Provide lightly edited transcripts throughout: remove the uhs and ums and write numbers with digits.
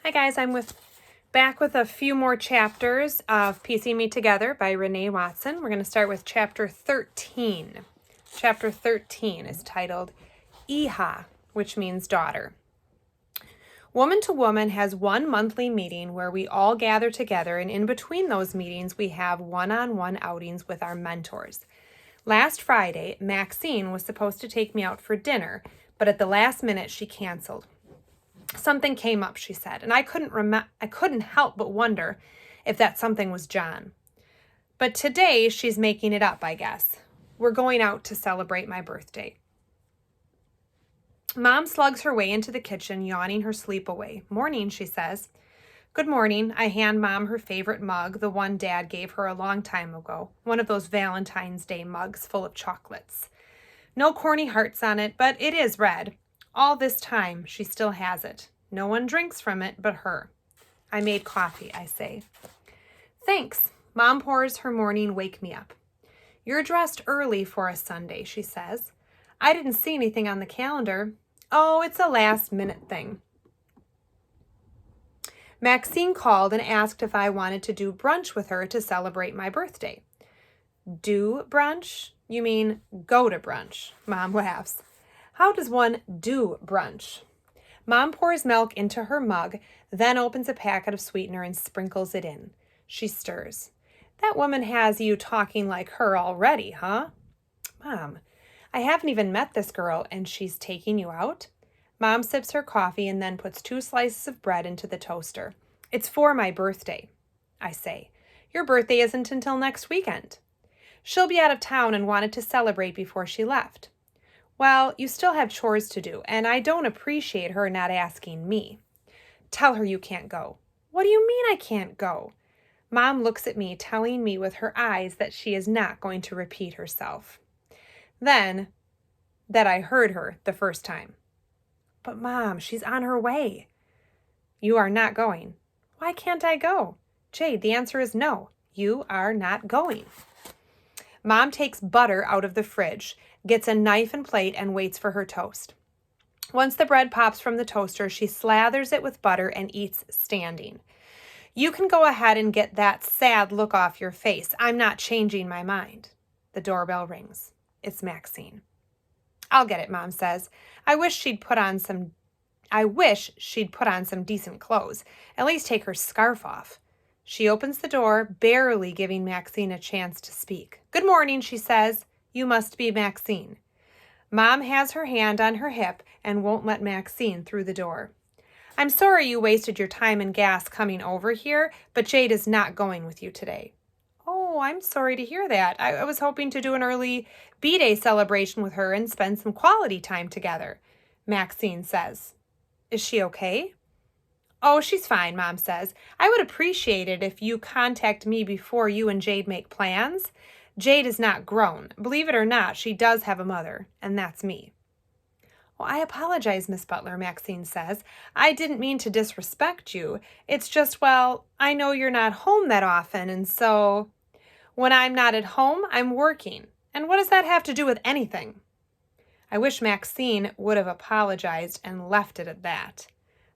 Hi guys, back with a few more chapters of Piecing Me Together by Renee Watson. We're going to start with chapter 13. Chapter 13 is titled Iha, which means daughter. Woman to Woman has one monthly meeting where we all gather together, and in between those meetings we have one-on-one outings with our mentors. Last Friday, Maxine was supposed to take me out for dinner, but at the last minute she canceled. Something came up, she said, and I couldn't help but wonder if that something was John. But today she's making it up, I guess. We're going out to celebrate my birthday. Mom slugs her way into the kitchen, yawning her sleep away. Morning, she says. Good morning. I hand Mom her favorite mug, the one Dad gave her a long time ago, one of those Valentine's Day mugs full of chocolates. No corny hearts on it, but it is red. All this time, she still has it. No one drinks from it but her. I made coffee, I say. Thanks. Mom pours her morning wake me up. You're dressed early for a Sunday, she says. I didn't see anything on the calendar. Oh, it's a last-minute thing. Maxine called and asked if I wanted to do brunch with her to celebrate my birthday. Do brunch? You mean go to brunch? Mom laughs. How does one do brunch? Mom pours milk into her mug, then opens a packet of sweetener and sprinkles it in. She stirs. That woman has you talking like her already, huh? Mom, I haven't even met this girl and she's taking you out? Mom sips her coffee and then puts 2 slices of bread into the toaster. It's for my birthday, I say. Your birthday isn't until next weekend. She'll be out of town and wanted to celebrate before she left. Well, you still have chores to do, and I don't appreciate her not asking me. Tell her you can't go. What do you mean I can't go? Mom looks at me, telling me with her eyes that she is not going to repeat herself. Then, that I heard her the first time. But Mom, she's on her way. You are not going. Why can't I go? Jade, the answer is no. You are not going. Mom takes butter out of the fridge, gets a knife and plate, and waits for her toast. Once the bread pops from the toaster, she slathers it with butter and eats standing. You can go ahead and get that sad look off your face. I'm not changing my mind. The doorbell rings. It's Maxine. I'll get it, Mom says. I wish she'd put on some decent clothes. At least take her scarf off. She opens the door, barely giving Maxine a chance to speak. Good morning, she says. You must be Maxine. Mom has her hand on her hip and won't let Maxine through the door. I'm sorry you wasted your time and gas coming over here, but Jade is not going with you today. Oh, I'm sorry to hear that. I was hoping to do an early B-Day celebration with her and spend some quality time together, Maxine says. Is she okay? Oh, she's fine, Mom says. I would appreciate it if you contact me before you and Jade make plans. Jade is not grown. Believe it or not, she does have a mother, and that's me. Well, I apologize, Miss Butler, Maxine says. I didn't mean to disrespect you. It's just, well, I know you're not home that often, and so when I'm not at home, I'm working. And what does that have to do with anything? I wish Maxine would have apologized and left it at that.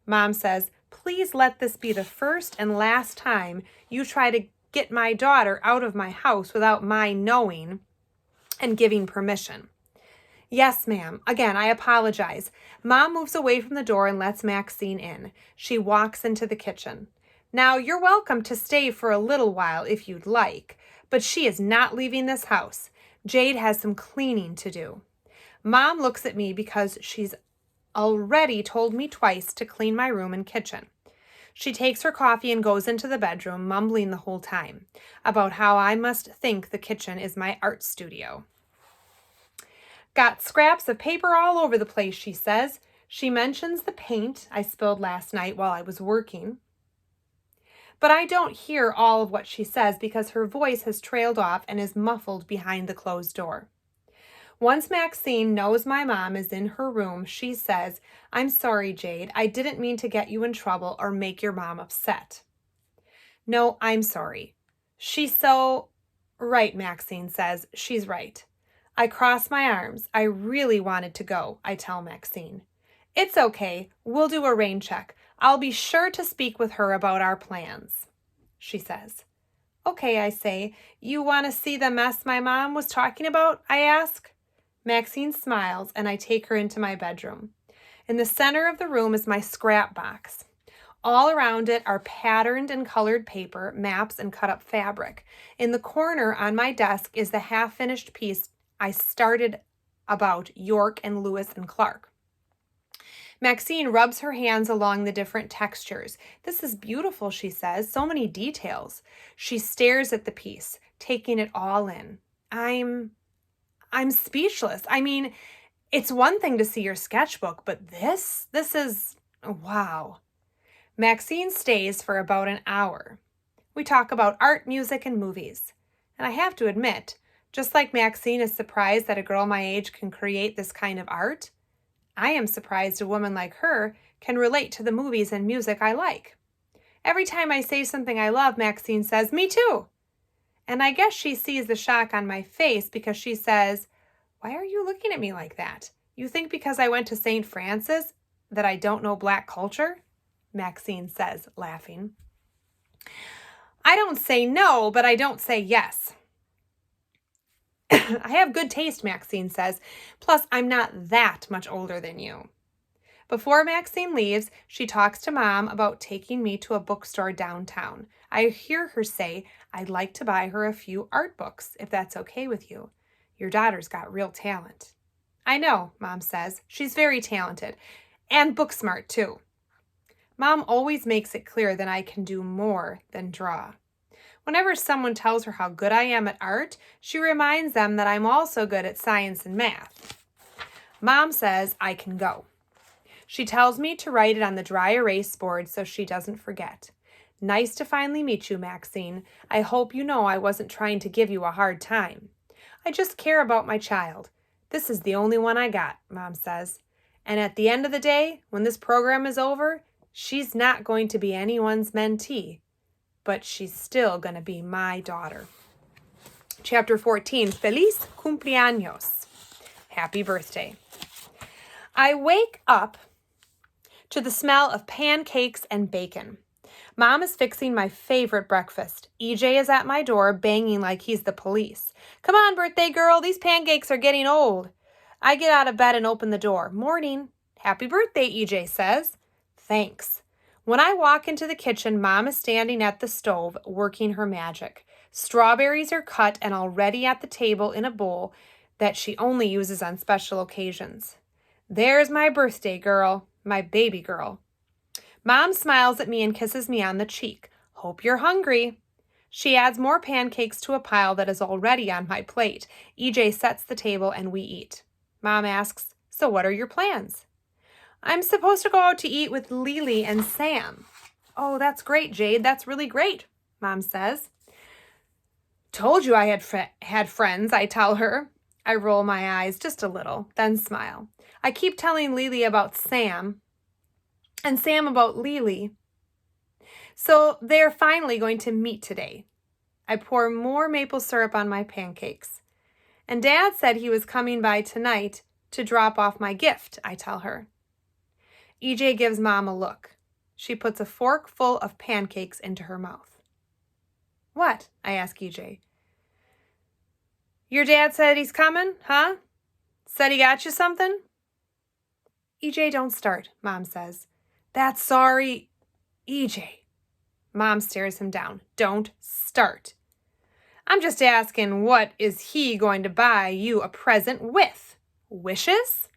Mom says, please let this be the first and last time you try to get my daughter out of my house without my knowing and giving permission. Yes, ma'am. Again, I apologize. Mom moves away from the door and lets Maxine in. She walks into the kitchen. Now, you're welcome to stay for a little while if you'd like, but she is not leaving this house. Jade has some cleaning to do. Mom looks at me because she's already told me twice to clean my room and kitchen. She takes her coffee and goes into the bedroom, mumbling the whole time about how I must think the kitchen is my art studio. Got scraps of paper all over the place, she says. She mentions the paint I spilled last night while I was working. But I don't hear all of what she says because her voice has trailed off and is muffled behind the closed door. Once Maxine knows my mom is in her room, she says, I'm sorry, Jade. I didn't mean to get you in trouble or make your mom upset. No, I'm sorry. She's so right, Maxine says. She's right. I cross my arms. I really wanted to go, I tell Maxine. It's okay. We'll do a rain check. I'll be sure to speak with her about our plans, she says. Okay, I say. You want to see the mess my mom was talking about? I ask. Maxine smiles, and I take her into my bedroom. In the center of the room is my scrap box. All around it are patterned and colored paper, maps, and cut-up fabric. In the corner on my desk is the half-finished piece I started about York and Lewis and Clark. Maxine rubs her hands along the different textures. This is beautiful, she says. So many details. She stares at the piece, taking it all in. I'm speechless. I mean, it's one thing to see your sketchbook, but this is, wow. Maxine stays for about an hour. We talk about art, music, and movies. And I have to admit, just like Maxine is surprised that a girl my age can create this kind of art, I am surprised a woman like her can relate to the movies and music I like. Every time I say something I love, Maxine says, "Me too." And I guess she sees the shock on my face because she says, "Why are you looking at me like that? You think because I went to St. Francis that I don't know Black culture?" Maxine says, laughing. I don't say no, but I don't say yes. I have good taste, Maxine says. Plus, I'm not that much older than you. Before Maxine leaves, she talks to Mom about taking me to a bookstore downtown. I hear her say, I'd like to buy her a few art books, if that's okay with you. Your daughter's got real talent. I know, Mom says. She's very talented. And book smart, too. Mom always makes it clear that I can do more than draw. Whenever someone tells her how good I am at art, she reminds them that I'm also good at science and math. Mom says I can go. She tells me to write it on the dry erase board so she doesn't forget. Nice to finally meet you, Maxine. I hope you know I wasn't trying to give you a hard time. I just care about my child. This is the only one I got, Mom says. And at the end of the day, when this program is over, she's not going to be anyone's mentee, but she's still going to be my daughter. Chapter 14, Feliz Cumpleanos. Happy birthday. I wake up to the smell of pancakes and bacon. Mom is fixing my favorite breakfast. EJ is at my door, banging like he's the police. Come on, birthday girl, these pancakes are getting old. I get out of bed and open the door. Morning. Happy birthday, EJ says. Thanks. When I walk into the kitchen, Mom is standing at the stove, working her magic. Strawberries are cut and already at the table in a bowl that she only uses on special occasions. There's my birthday girl, my baby girl. Mom smiles at me and kisses me on the cheek. Hope you're hungry. She adds more pancakes to a pile that is already on my plate. EJ sets the table and we eat. Mom asks, so what are your plans? I'm supposed to go out to eat with Lily and Sam. Oh, that's great, Jade. That's really great, Mom says. Told you I had friends, I tell her. I roll my eyes just a little, then smile. I keep telling Lily about Sam and Sam about Lily. So they're finally going to meet today. I pour more maple syrup on my pancakes. And Dad said he was coming by tonight to drop off my gift, I tell her. EJ gives Mom a look. She puts a fork full of pancakes into her mouth. What? I ask EJ. Your dad said he's coming, huh? Said he got you something? EJ, don't start, Mom says. That's sorry. EJ. Mom stares him down. Don't start. I'm just asking, what is he going to buy you a present with? Wishes?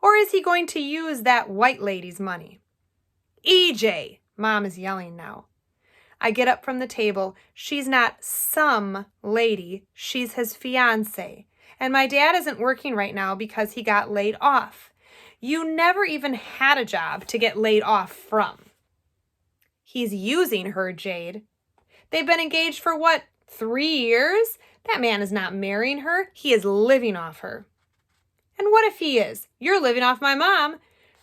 Or is he going to use that white lady's money? EJ, Mom is yelling now. I get up from the table. She's not some lady. She's his fiancé. And my dad isn't working right now because he got laid off. You never even had a job to get laid off from. He's using her, Jade. They've been engaged for what, 3 years? That man is not marrying her. He is living off her. And what if he is? You're living off my mom.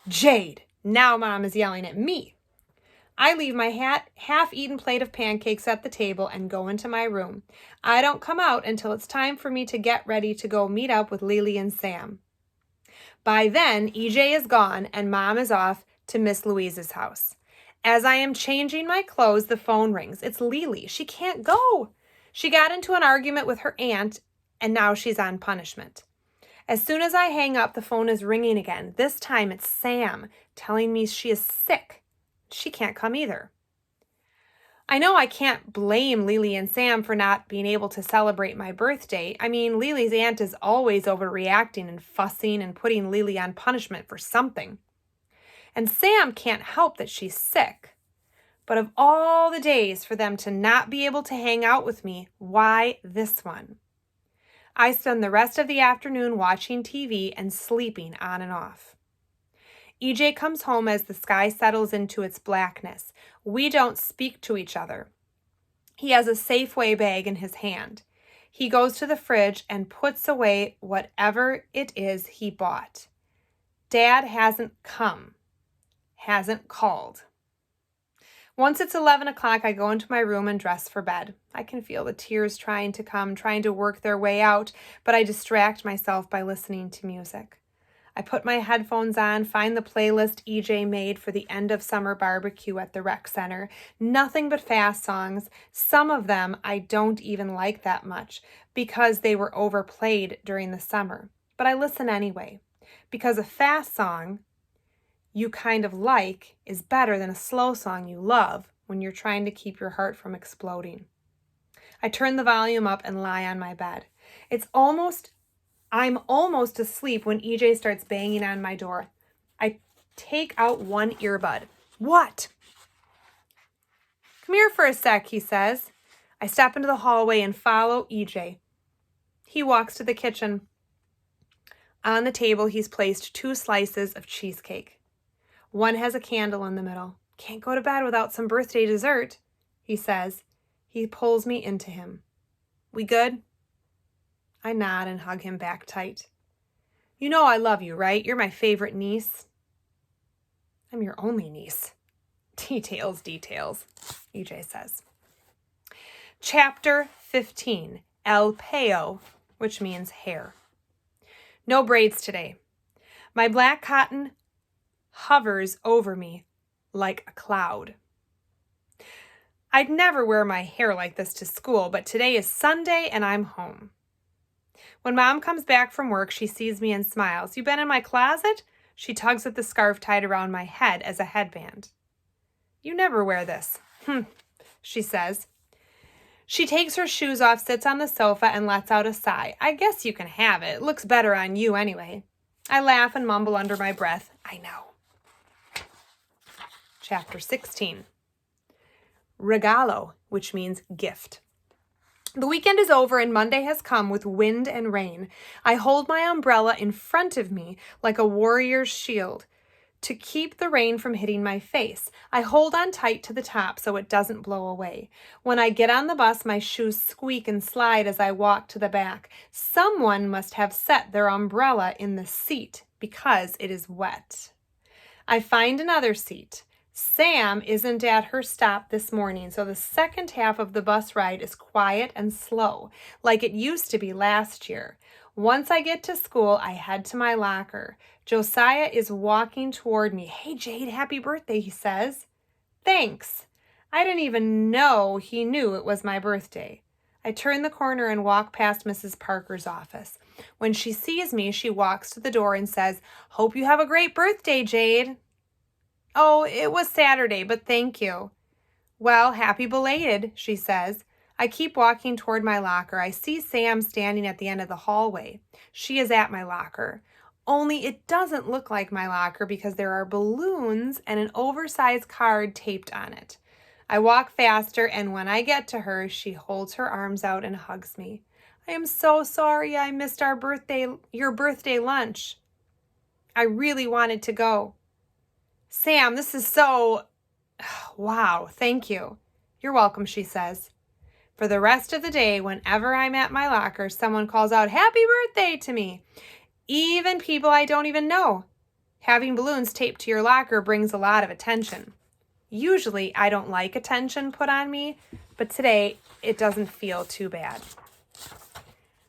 Jade, now Mom is yelling at me. I leave my half-eaten plate of pancakes at the table and go into my room. I don't come out until it's time for me to get ready to go meet up with Lily and Sam. By then, EJ is gone and Mom is off to Miss Louise's house. As I am changing my clothes, the phone rings. It's Lily. She can't go. She got into an argument with her aunt, and now she's on punishment. As soon as I hang up, the phone is ringing again. This time it's Sam telling me she is sick. She can't come either. I know I can't blame Lily and Sam for not being able to celebrate my birthday. I mean, Lily's aunt is always overreacting and fussing and putting Lily on punishment for something. And Sam can't help that she's sick. But of all the days for them to not be able to hang out with me, why this one? I spend the rest of the afternoon watching TV and sleeping on and off. EJ comes home as the sky settles into its blackness. We don't speak to each other. He has a Safeway bag in his hand. He goes to the fridge and puts away whatever it is he bought. Dad hasn't come. Hasn't called. Once it's 11 o'clock, I go into my room and dress for bed. I can feel the tears trying to come, trying to work their way out, but I distract myself by listening to music. I put my headphones on, find the playlist EJ made for the end of summer barbecue at the rec center. Nothing but fast songs. Some of them I don't even like that much because they were overplayed during the summer. But I listen anyway, because a fast song you kind of like is better than a slow song you love when you're trying to keep your heart from exploding. I turn the volume up and lie on my bed. I'm almost asleep when EJ starts banging on my door. I take out one earbud. What? Come here for a sec, he says. I step into the hallway and follow EJ. He walks to the kitchen. On the table, he's placed 2 slices of cheesecake. One has a candle in the middle. Can't go to bed without some birthday dessert, he says. He pulls me into him. We good? I nod and hug him back tight. You know I love you, right? You're my favorite niece. I'm your only niece. Details, EJ says. Chapter 15, El Peo, which means hair. No braids today. My black cotton hovers over me like a cloud. I'd never wear my hair like this to school, but today is Sunday and I'm home. When Mom comes back from work, she sees me and smiles. You been in my closet? She tugs at the scarf tied around my head as a headband. You never wear this. She says. She takes her shoes off, sits on the sofa, and lets out a sigh. I guess you can have it. It looks better on you anyway. I laugh and mumble under my breath. I know. Chapter 16. Regalo, which means gift. The weekend is over and Monday has come with wind and rain. I hold my umbrella in front of me like a warrior's shield to keep the rain from hitting my face. I hold on tight to the top so it doesn't blow away. When I get on the bus, my shoes squeak and slide as I walk to the back. Someone must have set their umbrella in the seat because it is wet. I find another seat. Sam isn't at her stop this morning, so the second half of the bus ride is quiet and slow, like it used to be last year. Once I get to school, I head to my locker. Josiah is walking toward me. Hey, Jade, happy birthday, he says. Thanks. I didn't even know he knew it was my birthday. I turn the corner and walk past Mrs. Parker's office. When she sees me, she walks to the door and says, Hope you have a great birthday, Jade. Oh, it was Saturday, but thank you. Well, happy belated, she says. I keep walking toward my locker. I see Sam standing at the end of the hallway. She is at my locker. Only it doesn't look like my locker because there are balloons and an oversized card taped on it. I walk faster, and when I get to her, she holds her arms out and hugs me. I am so sorry I missed your birthday lunch. I really wanted to go. Sam, this is so... Wow, thank you. You're welcome, she says. For the rest of the day, whenever I'm at my locker, someone calls out, Happy birthday to me. Even people I don't even know. Having balloons taped to your locker brings a lot of attention. Usually, I don't like attention put on me, but today, it doesn't feel too bad.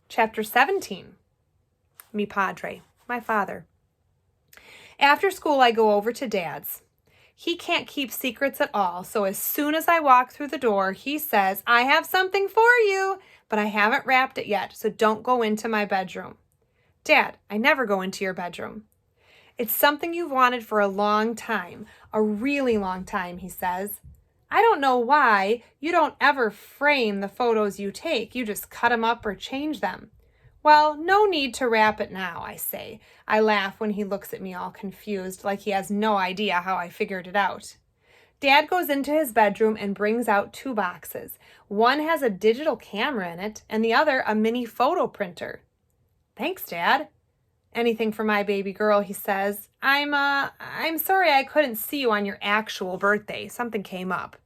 Chapter 17. Mi padre, my father. After school, I go over to Dad's. He can't keep secrets at all, so as soon as I walk through the door, he says, "I have something for you, but I haven't wrapped it yet, so don't go into my bedroom." Dad, I never go into your bedroom. "It's something you've wanted for a long time, a really long time," he says. "I don't know why you don't ever frame the photos you take. You just cut them up or change them." "Well, no need to wrap it now," I say. I laugh when he looks at me all confused, like he has no idea how I figured it out. Dad goes into his bedroom and brings out 2 boxes. One has a digital camera in it, and the other a mini photo printer. "Thanks, Dad." "Anything for my baby girl," he says. I'm sorry I couldn't see you on your actual birthday. Something came up."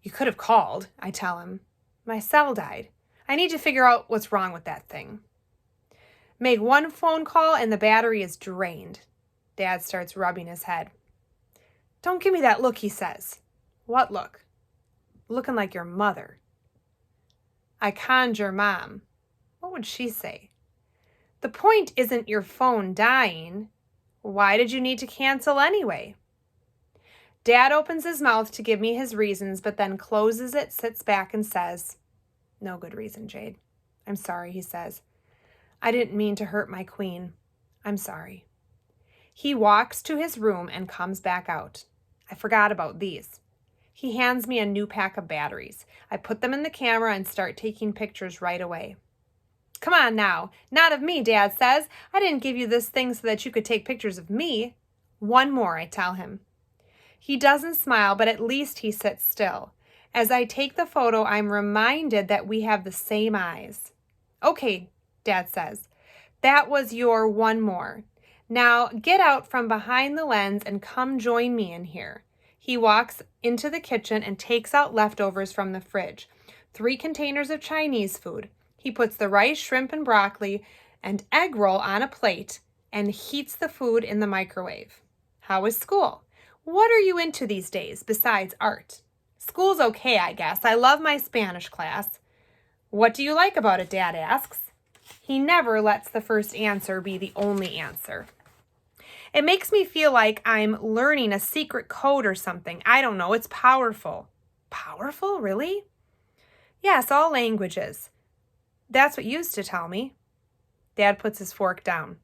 "You could have called," I tell him. "My cell died. I need to figure out what's wrong with that thing." Make one phone call and the battery is drained. Dad starts rubbing his head. "Don't give me that look," he says. "What look?" "Looking like your mother." I conjure Mom. What would she say? "The point isn't your phone dying. Why did you need to cancel anyway?" Dad opens his mouth to give me his reasons, but then closes it, sits back, and says, "No good reason, Jade. I'm sorry," he says. "I didn't mean to hurt my queen. I'm sorry." He walks to his room and comes back out. "I forgot about these." He hands me a new pack of batteries. I put them in the camera and start taking pictures right away. "Come on now. Not of me," Dad says. "I didn't give you this thing so that you could take pictures of me." "One more," I tell him. He doesn't smile, but at least he sits still. As I take the photo, I'm reminded that we have the same eyes. "Okay," Dad says. "That was your one more. Now get out from behind the lens and come join me in here." He walks into the kitchen and takes out leftovers from the fridge. 3 containers of Chinese food. He puts the rice, shrimp, and broccoli and egg roll on a plate and heats the food in the microwave. "How is school? What are you into these days besides art?" "School's okay, I guess. I love my Spanish class." "What do you like about it?" Dad asks. He never lets the first answer be the only answer. It makes me feel like I'm learning a secret code or something. I don't know. It's powerful. Powerful? Really? "Yes, all languages. That's what you used to tell me." Dad puts his fork down,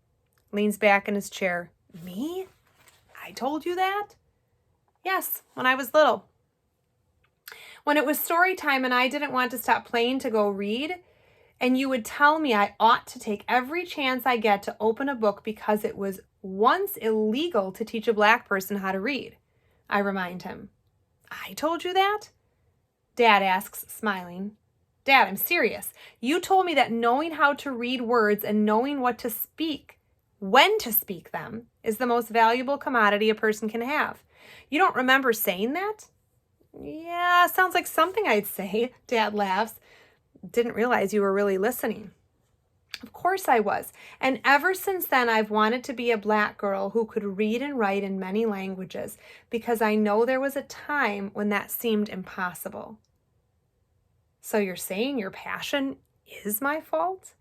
leans back in his chair. "Me? I told you that?" "Yes, when I was little. When it was story time and I didn't want to stop playing to go read, and you would tell me I ought to take every chance I get to open a book because it was once illegal to teach a Black person how to read." I remind him. "I told you that?" Dad asks, smiling. "Dad, I'm serious. You told me that knowing how to read words and knowing what to speak, when to speak them, is the most valuable commodity a person can have. You don't remember saying that?" "Yeah, sounds like something I'd say," Dad laughs. "Didn't realize you were really listening." Of course I was. And ever since then, I've wanted to be a Black girl who could read and write in many languages because I know there was a time when that seemed impossible. "So you're saying your passion is my fault?"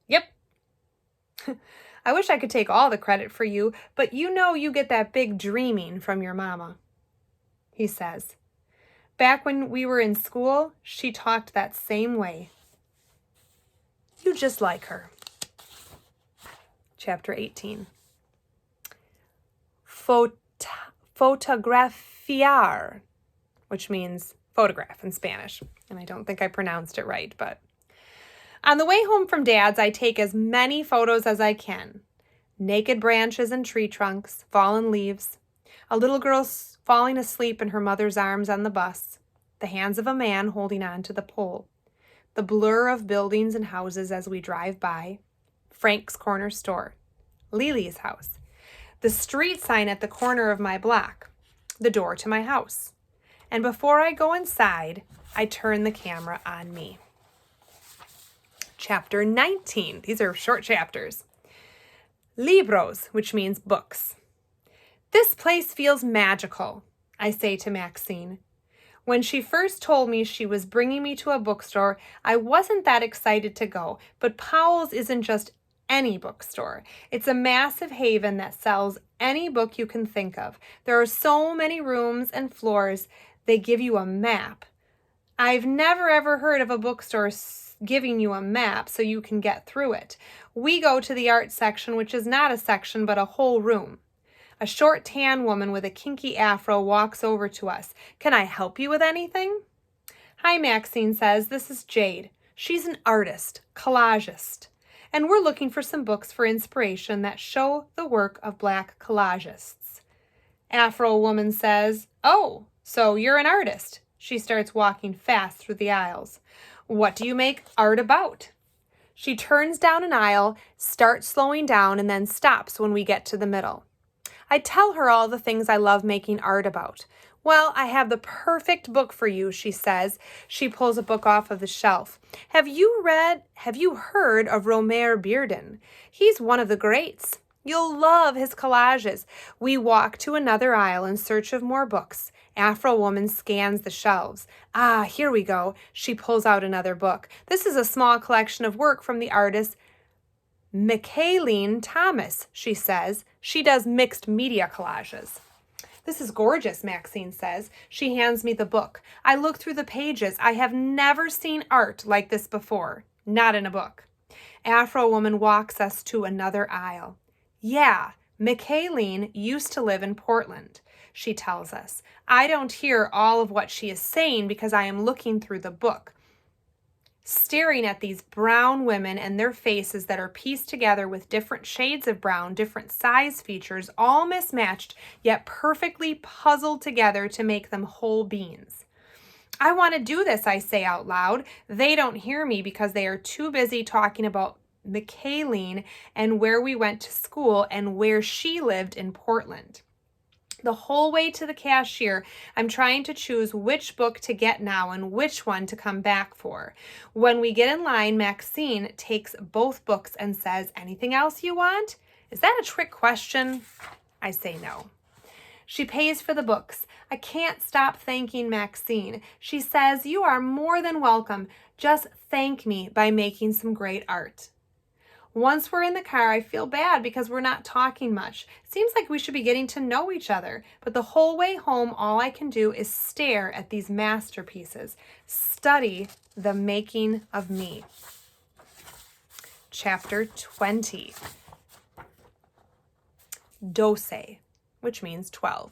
"Yep." "I wish I could take all the credit for you, but you know you get that big dreaming from your mama." He says, "Back when we were in school, she talked that same way. You just like her." Chapter 18. Fotografiar, which means photograph in Spanish. And I don't think I pronounced it right, but on the way home from Dad's, I take as many photos as I can. Naked branches and tree trunks, fallen leaves, a little girl falling asleep in her mother's arms on the bus, the hands of a man holding on to the pole, the blur of buildings and houses as we drive by, Frank's corner store, Lily's house, the street sign at the corner of my block, the door to my house. And before I go inside, I turn the camera on me. Chapter 19. These are short chapters. Libros, which means books. "This place feels magical," I say to Maxine. When she first told me she was bringing me to a bookstore, I wasn't that excited to go, but Powell's isn't just any bookstore. It's a massive haven that sells any book you can think of. There are so many rooms and floors. They give you a map. I've never ever heard of a bookstore giving you a map so you can get through it. We go to the art section, which is not a section but a whole room. A short tan woman with a kinky afro walks over to us. Can I help you with anything? Hi, Maxine says. This is Jade. She's an artist, collagist, and we're looking for some books for inspiration that show the work of Black collagists. Afro woman says, oh, so you're an artist. She starts walking fast through the aisles. What do you make art about? She turns down an aisle, starts slowing down, and then stops when we get to the middle. I tell her all the things I love making art about. Well, I have the perfect book for you, she says. She pulls a book off of the shelf. Have you heard of Romare Bearden? He's one of the greats. You'll love his collages. We walk to another aisle in search of more books. Afro woman scans the shelves. Ah, here we go. She pulls out another book. This is a small collection of work from the artist Michaeline Thomas, she says. She does mixed media collages. This is gorgeous, Maxine says. She hands me the book. I look through the pages. I have never seen art like this before. Not in a book. Afro woman walks us to another aisle. Yeah, Michaeline used to live in Portland, she tells us. I don't hear all of what she is saying because I am looking through the book, staring at these brown women and their faces that are pieced together with different shades of brown, different size features, all mismatched, yet perfectly puzzled together to make them whole beings. I want to do this, I say out loud. They don't hear me because they are too busy talking about Michaeline and where we went to school and where she lived in Portland. The whole way to the cashier, I'm trying to choose which book to get now and which one to come back for. When we get in line, Maxine takes both books and says, anything else you want? Is that a trick question? I say no. She pays for the books. I can't stop thanking Maxine. She says, you are more than welcome. Just thank me by making some great art. Once we're in the car, I feel bad because we're not talking much. Seems like we should be getting to know each other. But the whole way home, all I can do is stare at these masterpieces, study the making of me. Chapter 20. Doce, which means 12.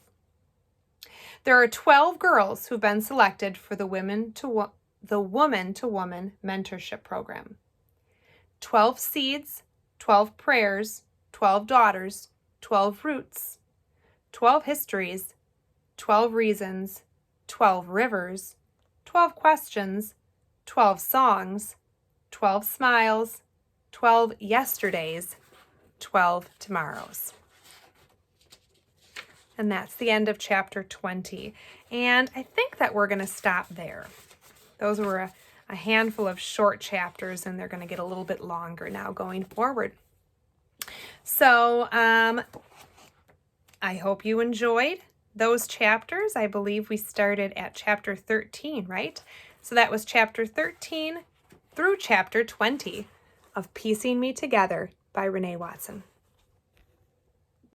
There are 12 girls who've been selected for the Woman to Woman Mentorship Program. 12 seeds, 12 prayers, 12 daughters, 12 roots, 12 histories, 12 reasons, 12 rivers, 12 questions, 12 songs, 12 smiles, 12 yesterdays, 12 tomorrows. And that's the end of chapter 20. And I think that we're going to stop there. Those were a handful of short chapters, and they're going to get a little bit longer now going forward. So I hope you enjoyed those chapters. I believe we started at chapter 13, right? So that was chapter 13 through chapter 20 of Piecing Me Together by Renee Watson.